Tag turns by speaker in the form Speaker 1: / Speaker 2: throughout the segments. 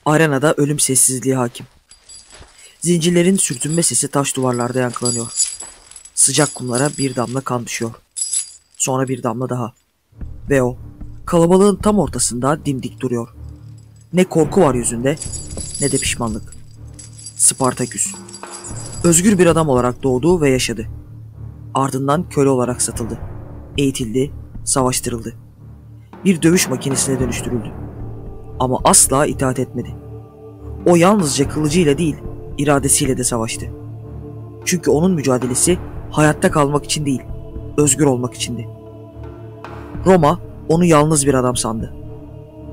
Speaker 1: Arenada ölüm sessizliği hakim. Zincirlerin sürtünme sesi taş duvarlarda yankılanıyor. Sıcak kumlara bir damla kan düşüyor. Sonra bir damla daha. Ve o, kalabalığın tam ortasında dimdik duruyor. Ne korku var yüzünde, ne de pişmanlık. Spartaküs. Özgür bir adam olarak doğdu ve yaşadı. Ardından köle olarak satıldı. Eğitildi, savaştırıldı. Bir dövüş makinesine dönüştürüldü. Ama asla itaat etmedi. O yalnızca kılıcıyla değil, iradesiyle de savaştı. Çünkü onun mücadelesi hayatta kalmak için değil, özgür olmak içindi. Roma onu yalnız bir adam sandı.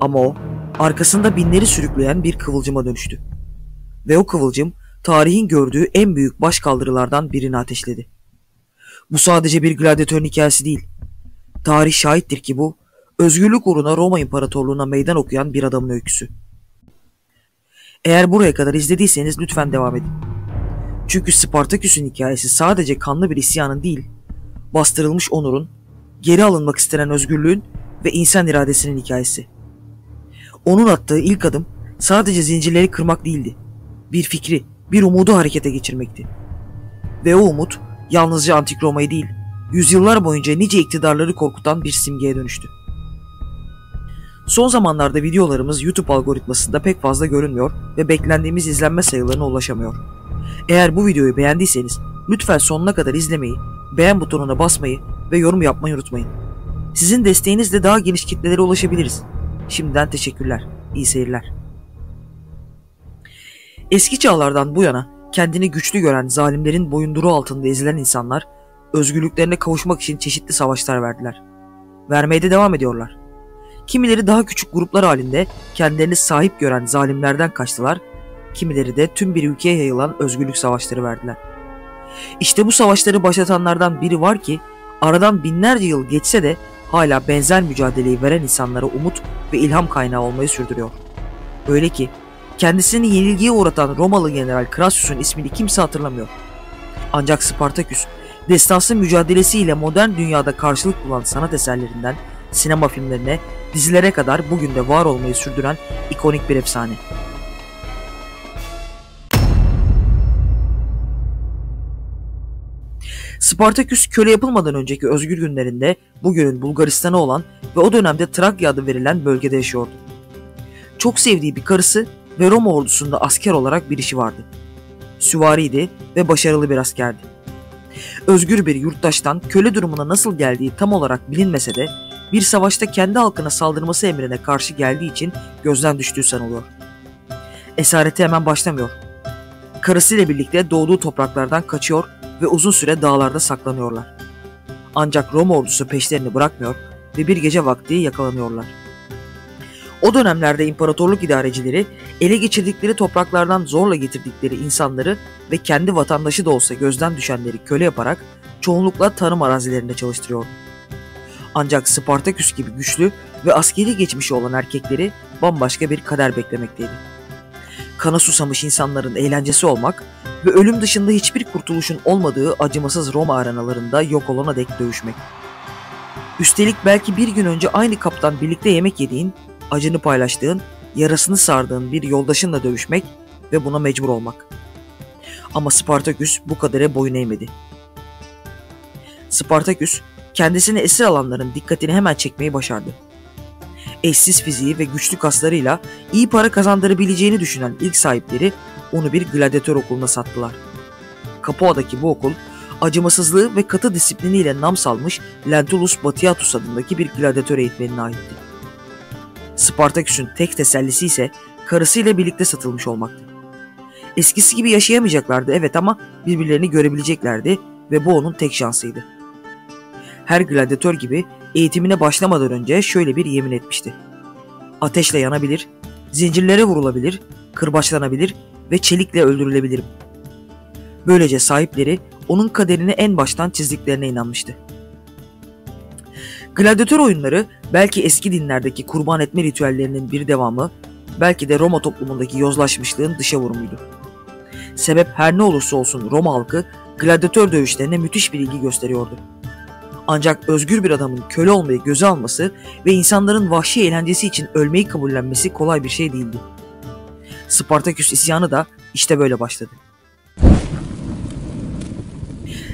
Speaker 1: Ama o, arkasında binleri sürükleyen bir kıvılcıma dönüştü. Ve o kıvılcım, tarihin gördüğü en büyük başkaldırılardan birini ateşledi. Bu sadece bir gladyatörün hikayesi değil. Tarih şahittir ki bu, özgürlük uğruna Roma İmparatorluğu'na meydan okuyan bir adamın öyküsü. Eğer buraya kadar izlediyseniz lütfen devam edin. Çünkü Spartaküs'ün hikayesi sadece kanlı bir isyanın değil, bastırılmış onurun, geri alınmak istenen özgürlüğün ve insan iradesinin hikayesi. Onun attığı ilk adım sadece zincirleri kırmak değildi. Bir fikri, bir umudu harekete geçirmekti. Ve o umut yalnızca Antik Roma'yı değil, yüzyıllar boyunca nice iktidarları korkutan bir simgeye dönüştü. Son zamanlarda videolarımız YouTube algoritmasında pek fazla görünmüyor ve beklendiğimiz izlenme sayılarına ulaşamıyor. Eğer bu videoyu beğendiyseniz lütfen sonuna kadar izlemeyi, beğen butonuna basmayı ve yorum yapmayı unutmayın. Sizin desteğinizle daha geniş kitlelere ulaşabiliriz. Şimdiden teşekkürler. İyi seyirler. Eski çağlardan bu yana kendini güçlü gören zalimlerin boyunduruğu altında ezilen insanlar özgürlüklerine kavuşmak için çeşitli savaşlar verdiler. Vermeye de devam ediyorlar. Kimileri daha küçük gruplar halinde kendilerini sahip gören zalimlerden kaçtılar, kimileri de tüm bir ülkeye yayılan özgürlük savaşları verdiler. İşte bu savaşları başlatanlardan biri var ki aradan binlerce yıl geçse de hala benzer mücadeleyi veren insanlara umut ve ilham kaynağı olmayı sürdürüyor. Öyle ki kendisini yenilgiye uğratan Romalı General Crassus'un ismini kimse hatırlamıyor. Ancak Spartaküs, destansı mücadelesiyle modern dünyada karşılık bulan sanat eserlerinden sinema filmlerine, dizilere kadar bugün de var olmayı sürdüren ikonik bir efsane. Spartaküs köle yapılmadan önceki özgür günlerinde bugünün Bulgaristan'ı olan ve o dönemde Trakya adı verilen bölgede yaşıyordu. Çok sevdiği bir karısı ve Roma ordusunda asker olarak bir işi vardı. Süvariydi ve başarılı bir askerdi. Özgür bir yurttaştan köle durumuna nasıl geldiği tam olarak bilinmese de bir savaşta kendi halkına saldırması emrine karşı geldiği için gözden düştüğü sanılıyor. Esareti hemen başlamıyor. Karısıyla birlikte doğduğu topraklardan kaçıyor ve uzun süre dağlarda saklanıyorlar. Ancak Roma ordusu peşlerini bırakmıyor ve bir gece vakti yakalanıyorlar. O dönemlerde imparatorluk idarecileri ele geçirdikleri topraklardan zorla getirdikleri insanları ve kendi vatandaşı da olsa gözden düşenleri köle yaparak çoğunlukla tarım arazilerinde çalıştırıyordu. Ancak Spartaküs gibi güçlü ve askeri geçmişi olan erkekleri bambaşka bir kader beklemekteydi. Kana susamış insanların eğlencesi olmak ve ölüm dışında hiçbir kurtuluşun olmadığı acımasız Roma arenalarında yok olana dek dövüşmek. Üstelik belki bir gün önce aynı kaptan birlikte yemek yediğin, acını paylaştığın, yarasını sardığın bir yoldaşınla dövüşmek ve buna mecbur olmak. Ama Spartaküs bu kadere boyun eğmedi. Spartaküs, kendisini esir alanların dikkatini hemen çekmeyi başardı. Eşsiz fiziği ve güçlü kaslarıyla iyi para kazandırabileceğini düşünen ilk sahipleri onu bir gladyatör okuluna sattılar. Capua'daki bu okul, acımasızlığı ve katı disipliniyle nam salmış Lentulus Batiatus adındaki bir gladyatör eğitmenine aitti. Spartaküs'ün tek tesellisi ise karısıyla birlikte satılmış olmaktı. Eskisi gibi yaşayamayacaklardı evet ama birbirlerini görebileceklerdi ve bu onun tek şansıydı. Her gladyatör gibi eğitimine başlamadan önce şöyle bir yemin etmişti. Ateşle yanabilir, zincirlere vurulabilir, kırbaçlanabilir ve çelikle öldürülebilirim. Böylece sahipleri onun kaderini en baştan çizdiklerine inanmıştı. Gladyatör oyunları belki eski dinlerdeki kurban etme ritüellerinin bir devamı, belki de Roma toplumundaki yozlaşmışlığın dışa vurumuydu. Sebep her ne olursa olsun Roma halkı gladyatör dövüşlerine müthiş bir ilgi gösteriyordu. Ancak özgür bir adamın köle olmayı göze alması ve insanların vahşi eğlencesi için ölmeyi kabullenmesi kolay bir şey değildi. Spartaküs isyanı da işte böyle başladı.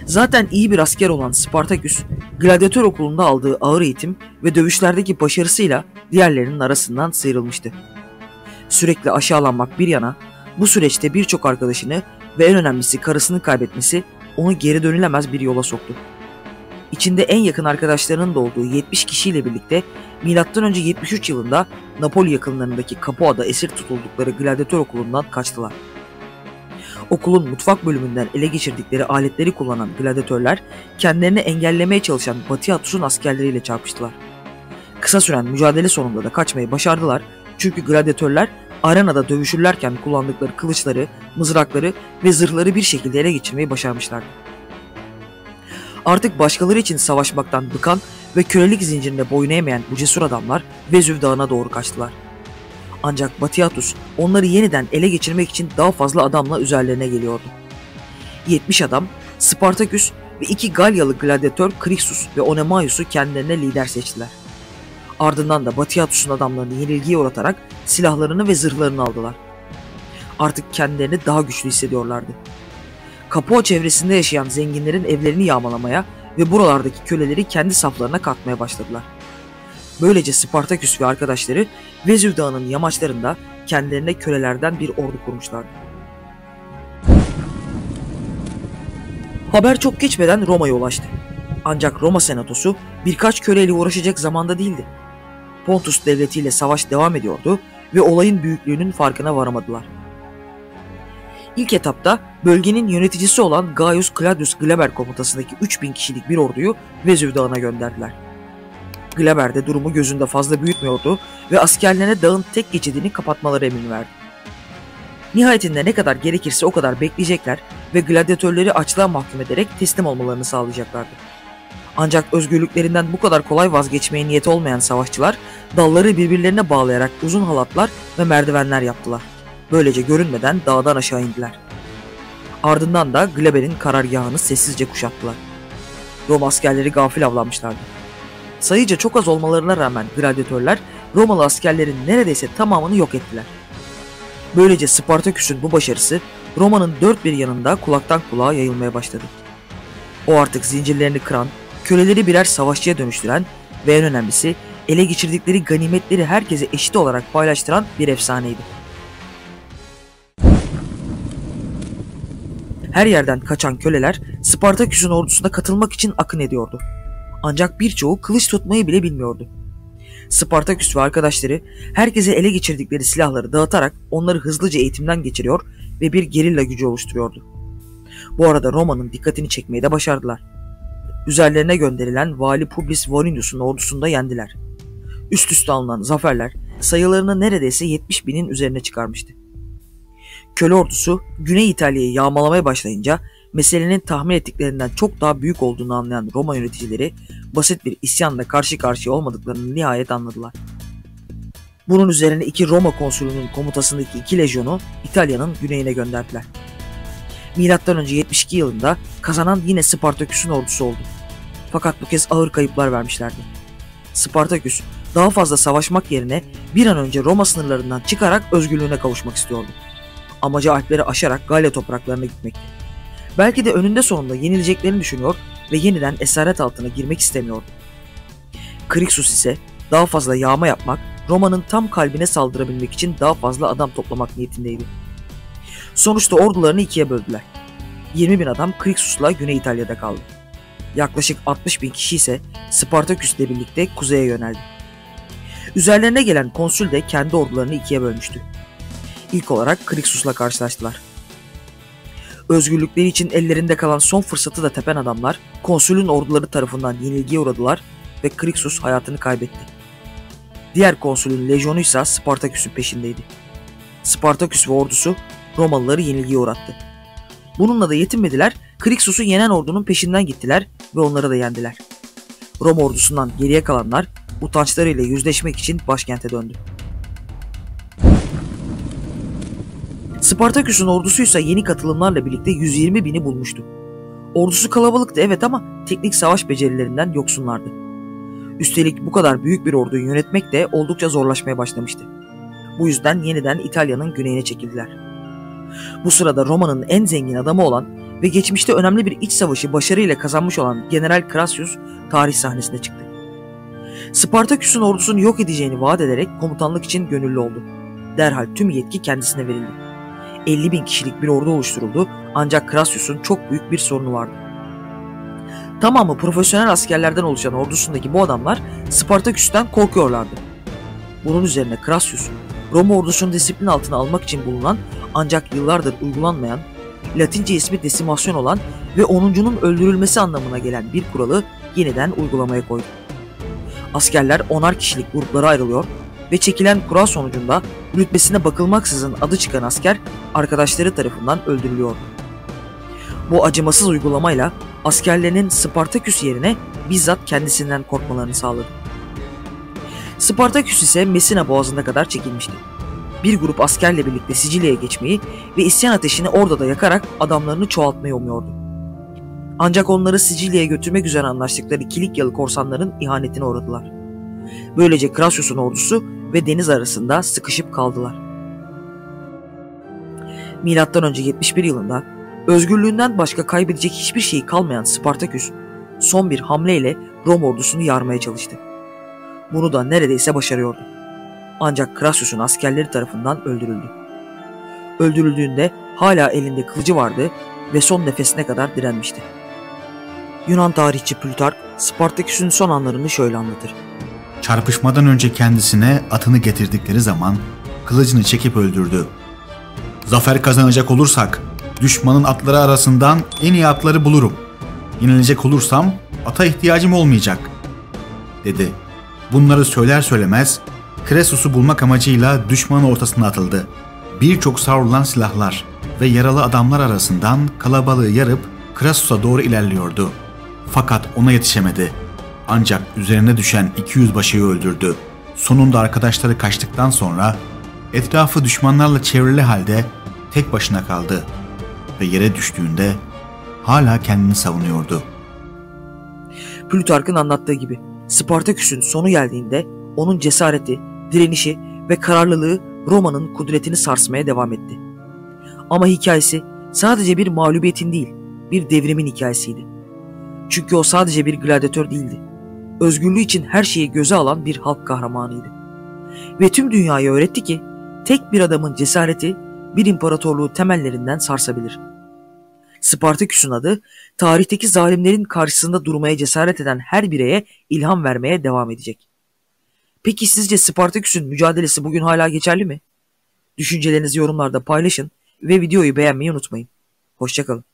Speaker 1: Zaten iyi bir asker olan Spartaküs, gladyatör okulunda aldığı ağır eğitim ve dövüşlerdeki başarısıyla diğerlerinin arasından sıyrılmıştı. Sürekli aşağılanmak bir yana, bu süreçte birçok arkadaşını ve en önemlisi karısını kaybetmesi onu geri dönülemez bir yola soktu. İçinde en yakın arkadaşlarının da olduğu 70 kişiyle birlikte M.Ö. 73 yılında Napoli yakınlarındaki Capua'da esir tutuldukları gladyatör okulundan kaçtılar. Okulun mutfak bölümünden ele geçirdikleri aletleri kullanan gladyatörler kendilerini engellemeye çalışan Batiatus'un askerleriyle çarpıştılar. Kısa süren mücadele sonunda da kaçmayı başardılar çünkü gladyatörler arenada dövüşürlerken kullandıkları kılıçları, mızrakları ve zırhları bir şekilde ele geçirmeyi başarmışlardı. Artık başkaları için savaşmaktan bıkan ve kölelik zincirine boyun eğmeyen bu cesur adamlar Vezüv Dağı'na doğru kaçtılar. Ancak Batiatus onları yeniden ele geçirmek için daha fazla adamla üzerlerine geliyordu. 70 adam Spartaküs ve 2 Galyalı gladyatör Krixus ve Onemaius'u kendilerine lider seçtiler. Ardından da Batiatus'un adamlarını yenilgiye uğratarak silahlarını ve zırhlarını aldılar. Artık kendilerini daha güçlü hissediyorlardı. Capua çevresinde yaşayan zenginlerin evlerini yağmalamaya ve buralardaki köleleri kendi saflarına katmaya başladılar. Böylece Spartaküs ve arkadaşları Vezüv Dağı'nın yamaçlarında kendilerine kölelerden bir ordu kurmuşlardı. Haber çok geçmeden Roma'ya ulaştı. Ancak Roma senatosu birkaç köleyle uğraşacak zamanda değildi. Pontus devletiyle savaş devam ediyordu ve olayın büyüklüğünün farkına varamadılar. İlk etapta bölgenin yöneticisi olan Gaius Claudius Glaber komutasındaki 3000 kişilik bir orduyu Vezüv Dağı'na gönderdiler. Glaber de durumu gözünde fazla büyütmüyordu ve askerlerine dağın tek geçidini kapatmaları emrini verdi. Nihayetinde ne kadar gerekirse o kadar bekleyecekler ve gladyatörleri açlığa mahkum ederek teslim olmalarını sağlayacaklardı. Ancak özgürlüklerinden bu kadar kolay vazgeçmeye niyeti olmayan savaşçılar dalları birbirlerine bağlayarak uzun halatlar ve merdivenler yaptılar. Böylece görünmeden dağdan aşağı indiler. Ardından da Glaber'in karargahını sessizce kuşattılar. Roma askerleri gafil avlanmışlardı. Sayıca çok az olmalarına rağmen gladyatörler Romalı askerlerin neredeyse tamamını yok ettiler. Böylece Spartaküs'ün bu başarısı Roma'nın dört bir yanında kulaktan kulağa yayılmaya başladı. O artık zincirlerini kıran, köleleri birer savaşçıya dönüştüren ve en önemlisi ele geçirdikleri ganimetleri herkese eşit olarak paylaştıran bir efsaneydi. Her yerden kaçan köleler Spartaküs'ün ordusuna katılmak için akın ediyordu. Ancak birçoğu kılıç tutmayı bile bilmiyordu. Spartaküs ve arkadaşları herkese ele geçirdikleri silahları dağıtarak onları hızlıca eğitimden geçiriyor ve bir gerilla gücü oluşturuyordu. Bu arada Roma'nın dikkatini çekmeyi de başardılar. Üzerlerine gönderilen Vali Publius Varinius'un ordusunu da yendiler. Üst üste alınan zaferler sayılarını neredeyse 70 binin üzerine çıkarmıştı. Köle ordusu Güney İtalya'yı yağmalamaya başlayınca meselenin tahmin ettiklerinden çok daha büyük olduğunu anlayan Roma yöneticileri basit bir isyanla karşı karşıya olmadıklarını nihayet anladılar. Bunun üzerine 2 Roma konsülünün komutasındaki 2 lejyonu İtalya'nın güneyine gönderdiler. M.Ö. 72 yılında kazanan yine Spartaküs'ün ordusu oldu. Fakat bu kez ağır kayıplar vermişlerdi. Spartaküs daha fazla savaşmak yerine bir an önce Roma sınırlarından çıkarak özgürlüğüne kavuşmak istiyordu. Amacı Alpleri aşarak Galya topraklarına gitmekti. Belki de önünde sonunda yenileceklerini düşünüyor ve yeniden esaret altına girmek istemiyordu. Krixus ise daha fazla yağma yapmak, Roma'nın tam kalbine saldırabilmek için daha fazla adam toplamak niyetindeydi. Sonuçta ordularını ikiye böldüler. 20.000 adam Krixus'la Güney İtalya'da kaldı. Yaklaşık 60.000 kişi ise Spartaküs'le birlikte kuzeye yöneldi. Üzerlerine gelen konsül de kendi ordularını ikiye bölmüştü. İlk olarak Krixus'la karşılaştılar. Özgürlükleri için ellerinde kalan son fırsatı da tepen adamlar konsülün orduları tarafından yenilgiye uğradılar ve Krixus hayatını kaybetti. Diğer konsülün lejyonu ise Spartaküs'ün peşindeydi. Spartaküs ve ordusu Romalıları yenilgiye uğrattı. Bununla da yetinmediler, Krixus'u yenen ordunun peşinden gittiler ve onları da yendiler. Roma ordusundan geriye kalanlar utançlarıyla yüzleşmek için başkente döndü. Spartaküs'ün ordusuysa yeni katılımlarla birlikte 120.000'i bulmuştu. Ordusu kalabalıktı evet ama teknik savaş becerilerinden yoksunlardı. Üstelik bu kadar büyük bir orduyu yönetmek de oldukça zorlaşmaya başlamıştı. Bu yüzden yeniden İtalya'nın güneyine çekildiler. Bu sırada Roma'nın en zengin adamı olan ve geçmişte önemli bir iç savaşı başarıyla kazanmış olan General Crassus tarih sahnesine çıktı. Spartaküs'ün ordusunu yok edeceğini vaat ederek komutanlık için gönüllü oldu. Derhal tüm yetki kendisine verildi. 50.000 kişilik bir ordu oluşturuldu ancak Crassus'un çok büyük bir sorunu vardı. Tamamı profesyonel askerlerden oluşan ordusundaki bu adamlar Spartaküs'ten korkuyorlardı. Bunun üzerine Crassus, Roma ordusunu disiplin altına almak için bulunan ancak yıllardır uygulanmayan, Latince ismi desimasyon olan ve 10'uncunun öldürülmesi anlamına gelen bir kuralı yeniden uygulamaya koydu. Askerler 10'ar kişilik gruplara ayrılıyor ve çekilen kura sonucunda rütbesine bakılmaksızın adı çıkan asker arkadaşları tarafından öldürülüyordu. Bu acımasız uygulamayla askerlerinin Spartaküs yerine bizzat kendisinden korkmalarını sağladı. Spartaküs ise Messina boğazına kadar çekilmişti. Bir grup askerle birlikte Sicilya'ya geçmeyi ve isyan ateşini orada da yakarak adamlarını çoğaltmayı umuyordu. Ancak onları Sicilya'ya götürmek üzere anlaştıkları Kilikyalı korsanların ihanetine uğradılar. Böylece Crassus'un ordusu ve deniz arasında sıkışıp kaldılar. M.Ö. 71 yılında özgürlüğünden başka kaybedecek hiçbir şey kalmayan Spartaküs son bir hamleyle Roma ordusunu yarmaya çalıştı. Bunu da neredeyse başarıyordu. Ancak Crassus'un askerleri tarafından öldürüldü. Öldürüldüğünde hala elinde kılıcı vardı ve son nefesine kadar direnmişti. Yunan tarihçi Plütark, Spartaküs'ün son anlarını şöyle anlatır.
Speaker 2: Çarpışmadan önce kendisine atını getirdikleri zaman kılıcını çekip öldürdü. Zafer kazanacak olursak düşmanın atları arasından en iyi atları bulurum. Yenilecek olursam ata ihtiyacım olmayacak, dedi. Bunları söyler söylemez Crassus'u bulmak amacıyla düşmanın ortasına atıldı. Birçok savrulan silahlar ve yaralı adamlar arasından kalabalığı yarıp Crassus'a doğru ilerliyordu. Fakat ona yetişemedi. Ancak üzerine düşen 200 başıyı öldürdü. Sonunda arkadaşları kaçtıktan sonra etrafı düşmanlarla çevrili halde tek başına kaldı ve yere düştüğünde hala kendini savunuyordu.
Speaker 1: Plütark'ın anlattığı gibi Spartaküs'ün sonu geldiğinde onun cesareti, direnişi ve kararlılığı Roma'nın kudretini sarsmaya devam etti. Ama hikayesi sadece bir mağlubiyetin değil, bir devrimin hikayesiydi. Çünkü o sadece bir gladyatör değildi. Özgürlüğü için her şeyi göze alan bir halk kahramanıydı. Ve tüm dünyaya öğretti ki tek bir adamın cesareti bir imparatorluğu temellerinden sarsabilir. Spartaküs'ün adı tarihteki zalimlerin karşısında durmaya cesaret eden her bireye ilham vermeye devam edecek. Peki sizce Spartaküs'ün mücadelesi bugün hala geçerli mi? Düşüncelerinizi yorumlarda paylaşın ve videoyu beğenmeyi unutmayın. Hoşça kalın.